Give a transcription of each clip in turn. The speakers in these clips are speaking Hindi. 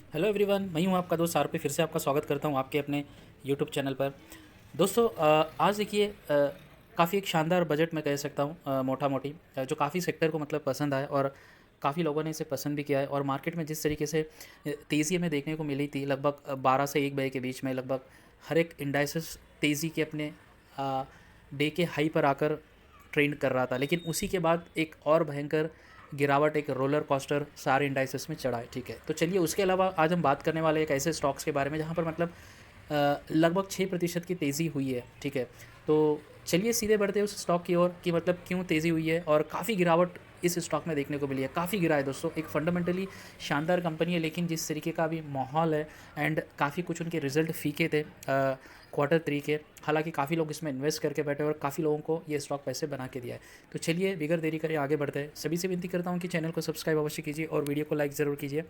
हेलो एवरीवन, मैं हूं आपका दोस्त आर पे। फिर से आपका स्वागत करता हूं आपके अपने यूट्यूब चैनल पर। दोस्तों, आज देखिए, काफ़ी एक शानदार बजट मैं कह सकता हूं, मोटा मोटी, जो काफ़ी सेक्टर को मतलब पसंद आया और काफ़ी लोगों ने इसे पसंद भी किया है। और मार्केट में जिस तरीके से तेज़ी हमें देखने को मिली थी, लगभग 12 से 1 बजे के बीच में लगभग हर एक इंडाइसिस तेज़ी के अपने डे के हाई पर आकर ट्रेंड कर रहा था। लेकिन उसी के बाद एक और भयंकर गिरावट, एक रोलर कोस्टर सारे इंडाइसेस में चढ़ा है। ठीक है, तो चलिए उसके अलावा आज हम बात करने वाले एक ऐसे स्टॉक्स के बारे में जहाँ पर मतलब लगभग 6% की तेज़ी हुई है। ठीक है, तो चलिए सीधे बढ़ते हैं उस स्टॉक की ओर कि मतलब क्यों तेज़ी हुई है और काफ़ी गिरावट इस स्टॉक में देखने को मिली है। काफ़ी गिरा है दोस्तों, एक फंडामेंटली शानदार कंपनी है, लेकिन जिस तरीके का अभी माहौल है एंड काफ़ी कुछ उनके रिजल्ट फीके थे क्वार्टर 3 के। हालांकि काफ़ी लोग इसमें इन्वेस्ट करके बैठे और काफ़ी लोगों को ये स्टॉक पैसे बना के दिया है। तो चलिए बिगर देरी करें आगे बढ़ते हैं। सभी से विनती करता हूँ कि चैनल को सब्सक्राइब अवश्य कीजिए और वीडियो को लाइक ज़रूर कीजिए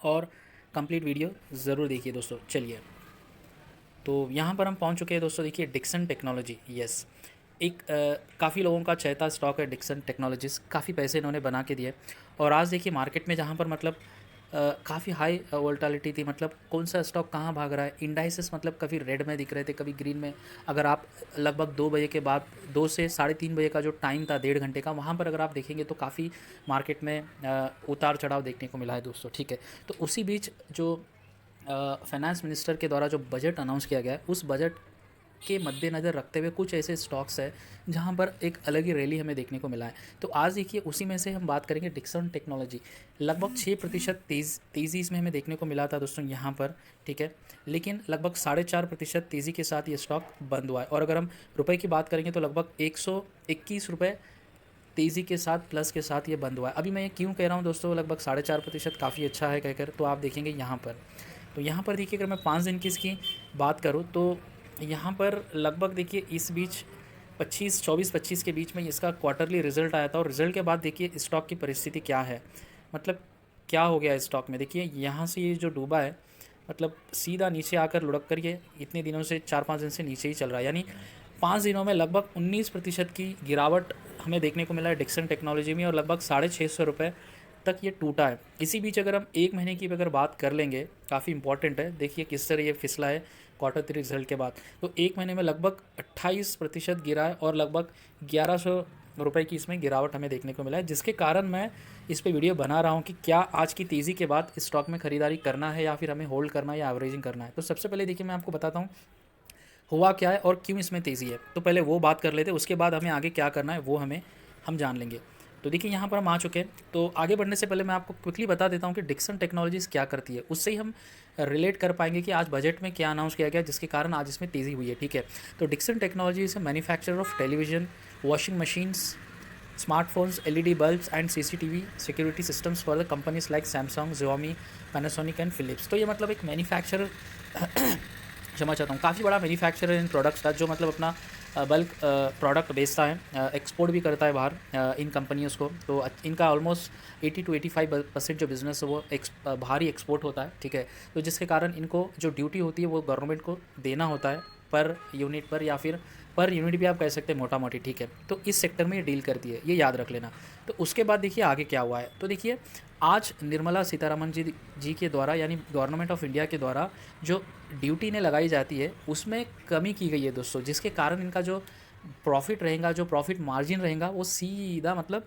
और कंप्लीट वीडियो ज़रूर देखिए दोस्तों। चलिए, तो यहाँ पर हम पहुँच चुके हैं दोस्तों। देखिए, डिक्सन टेक्नोलॉजी, यस, एक काफ़ी लोगों का चहेता स्टॉक है डिक्सन टेक्नोलॉजीज़। काफ़ी पैसे इन्होंने बना के दिए और आज देखिए मार्केट में जहाँ पर मतलब काफ़ी हाई वोलेटिलिटी थी, मतलब कौन सा स्टॉक कहाँ भाग रहा है, इंडाइसेस मतलब कभी रेड में दिख रहे थे, कभी ग्रीन में। अगर आप लगभग 2 बजे के बाद, 2 से साढ़े 3 बजे का जो टाइम था, 1.5 घंटे का, वहाँ पर अगर आप देखेंगे तो काफ़ी मार्केट में उतार चढ़ाव देखने को मिला है दोस्तों। ठीक है, तो उसी बीच जो फाइनेंस मिनिस्टर के द्वारा जो बजट अनाउंस किया गया है, उस बजट के मद्देनज़र रखते हुए कुछ ऐसे स्टॉक्स हैं जहां पर एक अलग ही रैली हमें देखने को मिला है। तो आज देखिए उसी में से हम बात करेंगे डिक्सन टेक्नोलॉजी। लगभग 6% तेज़ी इसमें हमें देखने को मिला था दोस्तों यहाँ पर। ठीक है, लेकिन लगभग 4.5% तेज़ी के साथ ये स्टॉक बंद हुआ है। और अगर हम रुपए की बात करेंगे तो लगभग 121 रुपये तेज़ी के साथ, प्लस के साथ ये बंद हुआ है। अभी मैं ये क्यों कह रहा हूँ दोस्तों लगभग 4.5% काफ़ी अच्छा है कहकर, तो आप देखेंगे यहाँ पर। तो यहाँ पर देखिए, अगर मैं 5 दिन की इसकी बात करूँ तो यहाँ पर लगभग देखिए इस बीच 24-25 के बीच में इसका क्वार्टरली रिजल्ट आया था। और रिजल्ट के बाद देखिए स्टॉक की परिस्थिति क्या है, मतलब क्या हो गया स्टॉक में। देखिए यहाँ से ये जो डूबा है, मतलब सीधा नीचे आकर लुढ़क कर ये इतने दिनों से 4-5 दिन से नीचे ही चल रहा है। यानी 5 दिनों में लगभग 19% की गिरावट हमें देखने को मिला है डिक्सन टेक्नोलॉजी में, और लगभग 650 रुपये तक ये टूटा है। इसी बीच अगर हम 1 महीने की अगर बात कर लेंगे, काफ़ी इंपॉर्टेंट है, देखिए किस तरह ये फिसला है क्वार्टर 3 रिजल्ट के बाद। तो 1 महीने में लगभग 28% गिरा है और लगभग 1100 रुपये की इसमें गिरावट हमें देखने को मिला है, जिसके कारण मैं इस पे वीडियो बना रहा हूँ कि क्या आज की तेज़ी के बाद इस स्टॉक में खरीदारी करना है या फिर हमें होल्ड करना है या एवरेजिंग करना है। तो सबसे पहले देखिए मैं आपको बताता हूँ हुआ क्या है और क्यों इसमें तेज़ी है। तो पहले वो बात कर लेते हैं, उसके बाद हमें आगे क्या करना है वो हम जान लेंगे। तो देखिए यहाँ पर हम आ चुके हैं। तो आगे बढ़ने से पहले मैं आपको क्विकली बता देता हूँ कि डिक्सन टेक्नोलॉजीज़ क्या करती है, उससे ही हम रिलेट कर पाएंगे कि आज बजट में क्या अनाउंस किया गया जिसके कारण आज इसमें तेज़ी हुई है। ठीक है, तो Dixon technology is manufacturer of television, washing machines, smartphones, LED bulbs and CCTV security systems for the companies like Samsung, Xiaomi, Panasonic and Philips. तो ये मतलब एक मैन्युफैक्चरर क्षमा चाहता हूँ, काफ़ी बड़ा मैन्युफैक्चरर इन प्रोडक्ट्स का, जो मतलब अपना बल्क प्रोडक्ट बेचता है, एक्सपोर्ट भी करता है बाहर इन कंपनियों को। तो इनका ऑलमोस्ट 80 to 85% जो बिज़नेस है वो बाहर ही एक्सपोर्ट होता है। ठीक है, तो जिसके कारण इनको जो ड्यूटी होती है वो गवर्नमेंट को देना होता है पर यूनिट पर, या फिर पर यूनिट भी आप कह सकते हैं मोटा मोटी। ठीक है, तो इस सेक्टर में ये डील करती है, ये याद रख लेना। तो उसके बाद देखिए आगे क्या हुआ है। तो देखिए आज निर्मला सीतारमन जी के द्वारा, यानी गवर्नमेंट ऑफ इंडिया के द्वारा जो ड्यूटी ने लगाई जाती है उसमें कमी की गई है दोस्तों, जिसके कारण इनका जो प्रॉफिट रहेगा, जो प्रॉफिट मार्जिन रहेगा, वो सीधा मतलब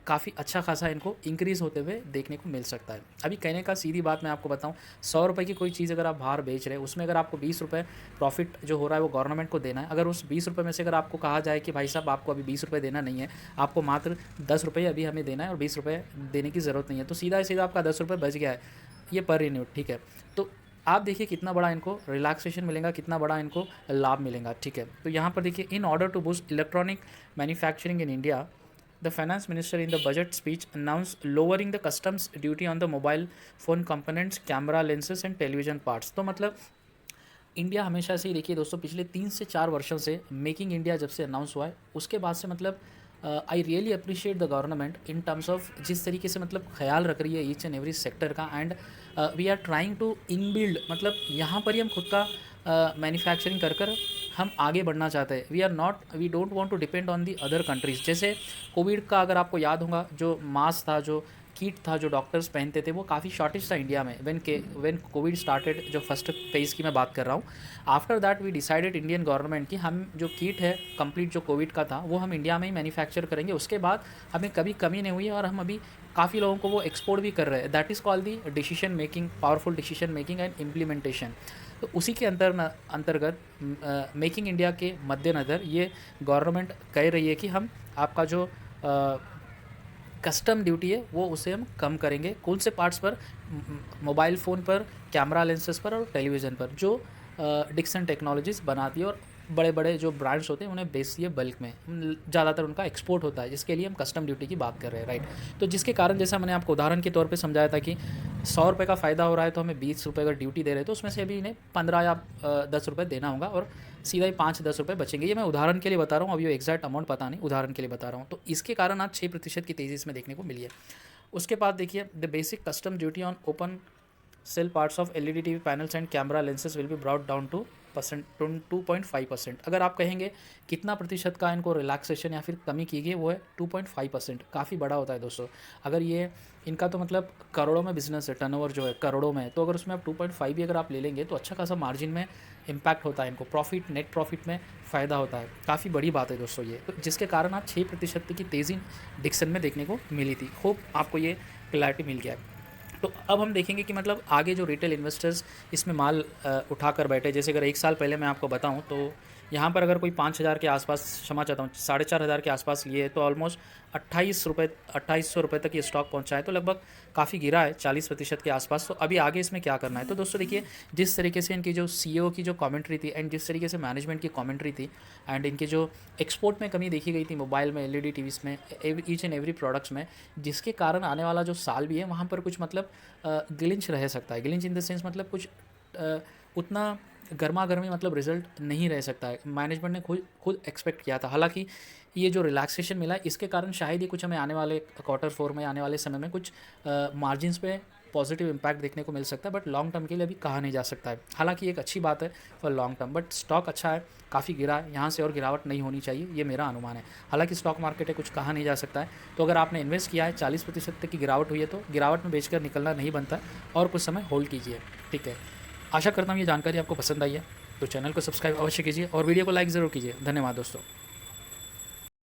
काफ़ी अच्छा खासा इनको इंक्रीज़ होते हुए देखने को मिल सकता है। अभी कहने का सीधी बात मैं आपको बताऊं, 100 रुपये की कोई चीज़ अगर आप बाहर बेच रहे हैं, उसमें अगर आपको 20 रुपये प्रॉफिट जो हो रहा है वो गवर्नमेंट को देना है। अगर उस 20 रुपये में से अगर आपको कहा जाए कि भाई साहब आपको अभी 20 रुपये देना नहीं है, आपको मात्र 10 रुपये अभी हमें देना है और 20 रुपये देने की ज़रूरत नहीं है, तो सीधा सीधा आपका 10 रुपये बच गया है, ये पर यूनिट। ठीक है, तो आप देखिए कितना बड़ा इनको रिलैक्सेशन मिलेगा, कितना बड़ा इनको लाभ मिलेगा। ठीक है, तो यहाँ पर देखिए, in order to boost electronic manufacturing in India, the finance minister in the budget speech announced lowering the customs duty on the mobile phone components, camera lenses and television parts। तो मतलब इंडिया हमेशा से ही देखिए दोस्तों, पिछले 3 से 4 वर्षों से मेकिंग इंडिया जब से अनाउंस हुआ है उसके बाद से मतलब I really appreciate the government in terms of जिस तरीके से मतलब ख्याल रख रही है ईच एंड एवरी सेक्टर का। And we are trying to inbuilt, मतलब यहाँ पर ही हम खुद का मैन्युफैक्चरिंग कर हम आगे बढ़ना चाहते हैं। We don't want to depend on the other countries. जैसे कोविड का अगर आपको याद होगा, जो मास्क था, जो किट था जो डॉक्टर्स पहनते थे वो काफ़ी शॉर्टेज था इंडिया में व्हेन कोविड स्टार्टेड, जो फर्स्ट फेज़ की मैं बात कर रहा हूँ। After that we decided Indian government कि हम जो किट है कंप्लीट जो कोविड का था वो हम इंडिया में ही मैन्युफैक्चर करेंगे। उसके बाद हमें कभी कमी नहीं हुई है और हम अभी काफ़ी लोगों को वो एक्सपोर्ट भी कर रहे हैं। That is called the decision making, powerful decision making and implementation. तो उसी के अंतर्गत मेकिंग इंडिया के मद्देनज़र ये गवर्नमेंट कह रही है कि हम आपका जो कस्टम ड्यूटी है वो उसे हम कम करेंगे। कौन से पार्ट्स पर? मोबाइल फ़ोन पर, कैमरा लेंसेज पर और टेलीविज़न पर, जो डिक्सन टेक्नोलॉजीज़ बनाती है और बड़े बड़े जो ब्रांड्स होते हैं उन्हें बेचती है बल्क में, ज़्यादातर उनका एक्सपोर्ट होता है, जिसके लिए हम कस्टम ड्यूटी की बात कर रहे हैं, राइट। तो जिसके कारण जैसा मैंने आपको उदाहरण के तौर पे समझाया था कि 100 रुपये का फ़ायदा हो रहा है तो हमें 20 रुपये का ड्यूटी दे रहे हैं, तो उसमें से अभी इन्हें 15 या 10 रुपये देना होगा और सीधा ही 5-10 रुपये बचेंगे। ये मैं उदाहरण के लिए बता रहा हूँ, अभी वो एग्जैक्ट अमाउंट पता नहीं, उदाहरण के लिए बता रहा हूँ। तो इसके कारण आज 6% की तेज़ी इसमें देखने को मिली है। उसके बाद देखिए, the basic custom duty on open cell parts of LED TV panels and camera lenses will be brought down to 2.5%। अगर आप कहेंगे कितना प्रतिशत का इनको रिलैक्सेशन या फिर कमी की गई, वो है 2.5%। काफ़ी बड़ा होता है दोस्तों। अगर ये इनका तो मतलब करोड़ों में बिजनेस है, टर्नओवर जो है करोड़ों में, तो अगर उसमें आप 2.5 भी अगर आप ले लेंगे तो अच्छा खासा मार्जिन में इम्पैक्ट होता है इनको, प्रॉफिट, नेट प्रॉफिट में फ़ायदा होता है। काफ़ी बड़ी बात है दोस्तों ये, तो जिसके कारण आज 6% की तेज़ी डिक्सन में देखने को मिली थी। होप आपको ये क्लैरिटी मिल गया है। तो अब हम देखेंगे कि मतलब आगे जो रिटेल इन्वेस्टर्स इसमें माल उठा कर बैठे, जैसे अगर 1 साल पहले मैं आपको बताऊं तो यहाँ पर अगर कोई 5,000 के आसपास, क्षमा चाहता हूँ 4,500 के आसपास लिए तो ऑलमोस्ट 2800 रुपये तक ये स्टॉक पहुँचा है। तो लगभग काफ़ी गिरा है, 40% के आसपास। तो अभी आगे इसमें क्या करना है? तो दोस्तों देखिए, जिस तरीके से इनकी जो CEO की जो कमेंट्री थी एंड जिस तरीके से मैनेजमेंट की कमेंट्री थी एंड इनकी जो एक्सपोर्ट में कमी देखी गई थी, मोबाइल में, LED TVs में, ईच एंड एवरी प्रोडक्ट्स में, जिसके कारण आने वाला जो साल भी है वहाँ पर कुछ मतलब ग्लिंच रह सकता है। ग्लिंच इन द सेंस मतलब कुछ उतना गर्मा गर्मी मतलब रिजल्ट नहीं रह सकता है। मैनेजमेंट ने खुद एक्सपेक्ट किया था। हालांकि ये जो रिलैक्सेशन मिला इसके कारण शायद ही कुछ हमें आने वाले Q4 में, आने वाले समय में कुछ मार्जिन्स पे पॉजिटिव इम्पैक्ट देखने को मिल सकता है, बट लॉन्ग टर्म के लिए अभी कहा नहीं जा सकता है। हालांकि एक अच्छी बात है for long term, but stock अच्छा है, काफ़ी गिरा है, यहाँ से और गिरावट नहीं होनी चाहिए, ये मेरा अनुमान है। हालांकि स्टॉक मार्केट है, कुछ कहा नहीं जा सकता है। तो अगर आपने इन्वेस्ट किया है, 40% तक की गिरावट हुई है तो गिरावट में बेचकर निकलना नहीं बनता और कुछ समय होल्ड कीजिए, ठीक है। आशा करता हूँ ये जानकारी आपको पसंद आई है, तो चैनल को सब्सक्राइब अवश्य कीजिए और वीडियो को लाइक ज़रूर कीजिए। धन्यवाद दोस्तों।